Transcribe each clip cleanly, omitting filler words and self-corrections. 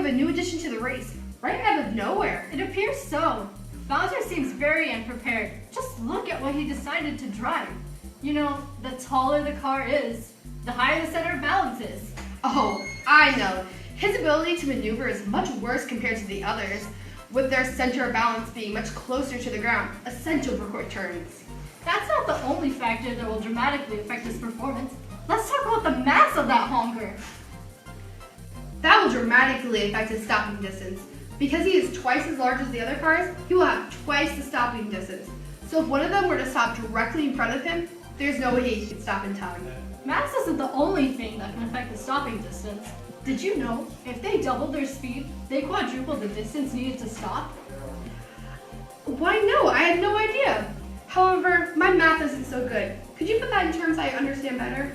have a new addition to the race, right out of nowhere. It appears so. Bowser seems very unprepared. Just look at what he decided to drive. You know, the taller the car is, the higher the center of balance is. Oh, I know. His ability to maneuver is much worse compared to the others, with their center of balance being much closer to the ground, essential for quick turns. That's not the only factor that will dramatically affect his performance. Let's talk about the mass of that honker. That will dramatically affect his stopping distance. Because he is twice as large as the other cars, he will have twice the stopping distance. So if one of them were to stop directly in front of him, there's no way he could stop in time. Mass isn't the only thing that can affect the stopping distance. Did you know, if they doubled their speed, they quadrupled the distance needed to stop? Why no, I had no idea. However, my math isn't so good. Could you put that in terms I understand better?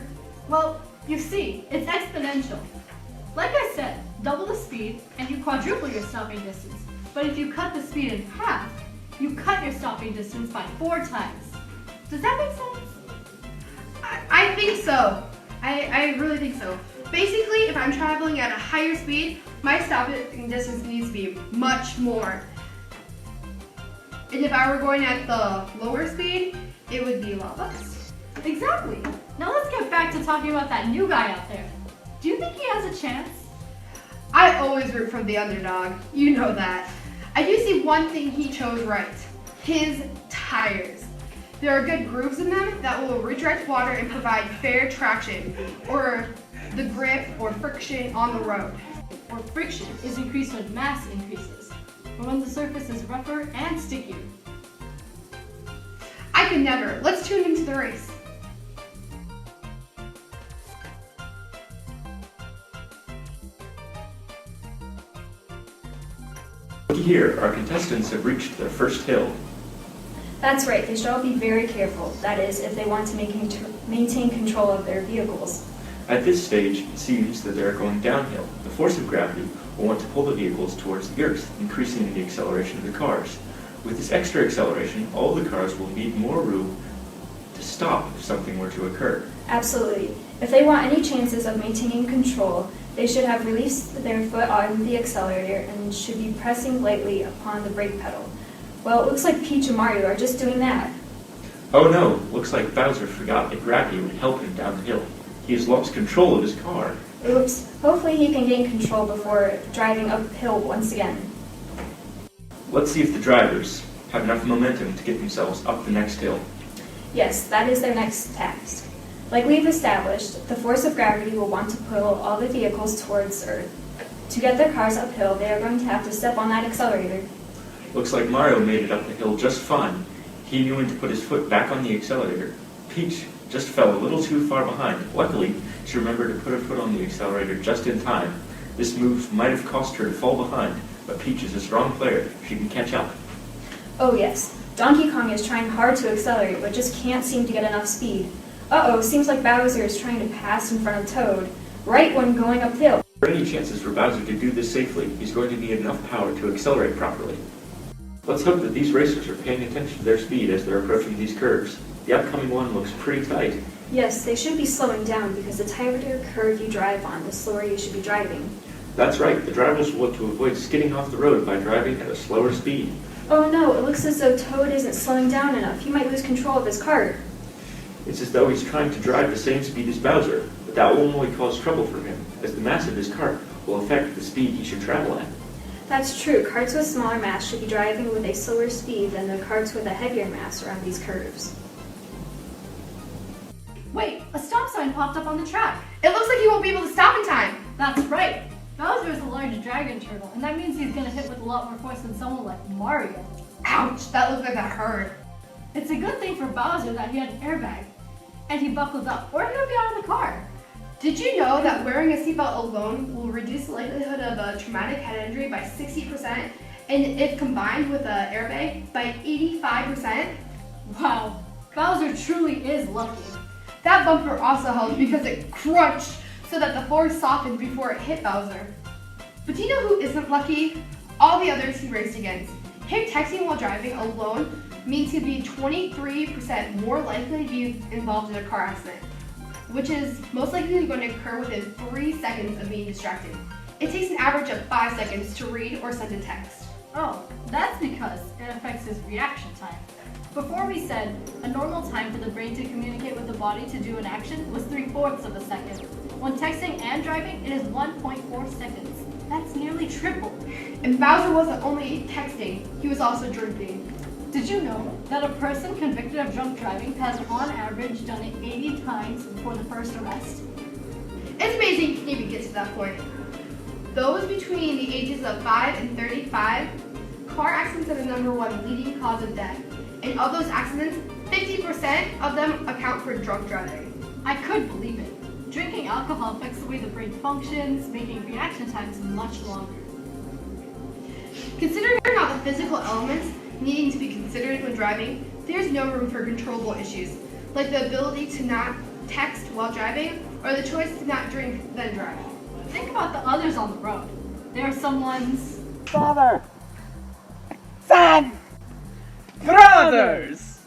Well, you see, it's exponential. Like I said, double the speed and you quadruple your stopping distance. But if you cut the speed in half, you cut your stopping distance by 4 times. Does that make sense? I think so. I really think so. Basically, if I'm traveling at a higher speed, my stopping distance needs to be much more. And if I were going at the lower speed, it would be a lot less. Exactly. Now let's get back to talking about that new guy out there. Do you think he has a chance? I always root for the underdog. You know that. I do see one thing he chose right. His tires. There are good grooves in them that will redirect water and provide fair traction, or the grip or friction on the road. Or friction is increased when mass increases, or when the surface is rougher and stickier. I could never. Let's tune into the race. Looky here, our contestants have reached their first hill. That's right, they should all be very careful. That is, if they want to maintain control of their vehicles. At this stage, it seems that they are going downhill. The force of gravity will want to pull the vehicles towards the earth, increasing the acceleration of the cars. With this extra acceleration, all the cars will need more room to stop if something were to occur. Absolutely. If they want any chances of maintaining control, they should have released their foot on the accelerator and should be pressing lightly upon the brake pedal. Well, it looks like Peach and Mario are just doing that. Oh no, looks like Bowser forgot that gravity would help him down the hill. He has lost control of his car. Oops. Hopefully he can gain control before driving uphill once again. Let's see if the drivers have enough momentum to get themselves up the next hill. Yes, that is their next task. Like we've established, the force of gravity will want to pull all the vehicles towards Earth. To get their cars uphill, they are going to have to step on that accelerator. Looks like Mario made it up the hill just fine. He knew when to put his foot back on the accelerator. Peach just fell a little too far behind. Luckily, she remembered to put her foot on the accelerator just in time. This move might have cost her to fall behind, but Peach is a strong player. She can catch up. Oh yes, Donkey Kong is trying hard to accelerate, but just can't seem to get enough speed. Uh-oh, seems like Bowser is trying to pass in front of Toad, right when going uphill. For any chances for Bowser to do this safely, he's going to need enough power to accelerate properly. Let's hope that these racers are paying attention to their speed as they're approaching these curves. The upcoming one looks pretty tight. Yes, they should be slowing down because the tighter curve you drive on, the slower you should be driving. That's right, the drivers will want to avoid skidding off the road by driving at a slower speed. Oh no, it looks as though Toad isn't slowing down enough. He might lose control of his cart. It's as though he's trying to drive the same speed as Bowser, but that will only cause trouble for him, as the mass of his cart will affect the speed he should travel at. That's true. Carts with smaller mass should be driving with a slower speed than the carts with a heavier mass around these curves. Wait, a stop sign popped up on the track. It looks like he won't be able to stop in time. That's right. Bowser is a large dragon turtle, and that means he's going to hit with a lot more force than someone like Mario. Ouch, that looked like that hurt. It's a good thing for Bowser that he had an airbag, and he buckled up, or he would be out of the car. Did you know that wearing a seatbelt alone will reduce the likelihood of a traumatic head injury by 60%, and if combined with an airbag, by 85%? Wow, Bowser truly is lucky. That bumper also helped because it crunched so that the force softened before it hit Bowser. But do you know who isn't lucky? All the others he raced against. Him texting while driving alone means he'd be 23% more likely to be involved in a car accident, which is most likely going to occur within 3 seconds of being distracted. It takes an average of 5 seconds to read or send a text. Oh, that's because it affects his reaction time. Before we said a normal time for the brain to communicate with the body to do an action was 3/4 of a second. When texting and driving, it is 1.4 seconds. That's nearly triple. And Bowser wasn't only texting, he was also drinking. Did you know that a person convicted of drunk driving has on average done it 80 times before the first arrest? It's amazing you can even get to that point. Those between the ages of 5 and 35, car accidents are the #1 leading cause of death. And of those accidents, 50% of them account for drunk driving. I could believe it. Drinking alcohol affects the way the brain functions, making reaction times much longer. Considering all the physical elements needing to be considered when driving, there's no room for controllable issues, like the ability to not text while driving or the choice to not drink then drive. Think about the others on the road. They're someone's Father, son, brothers,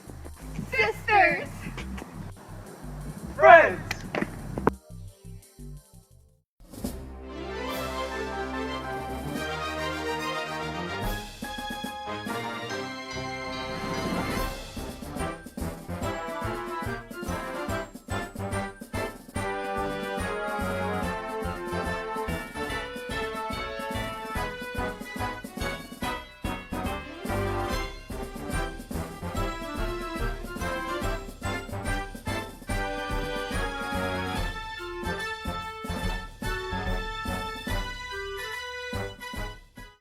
Sisters! friends,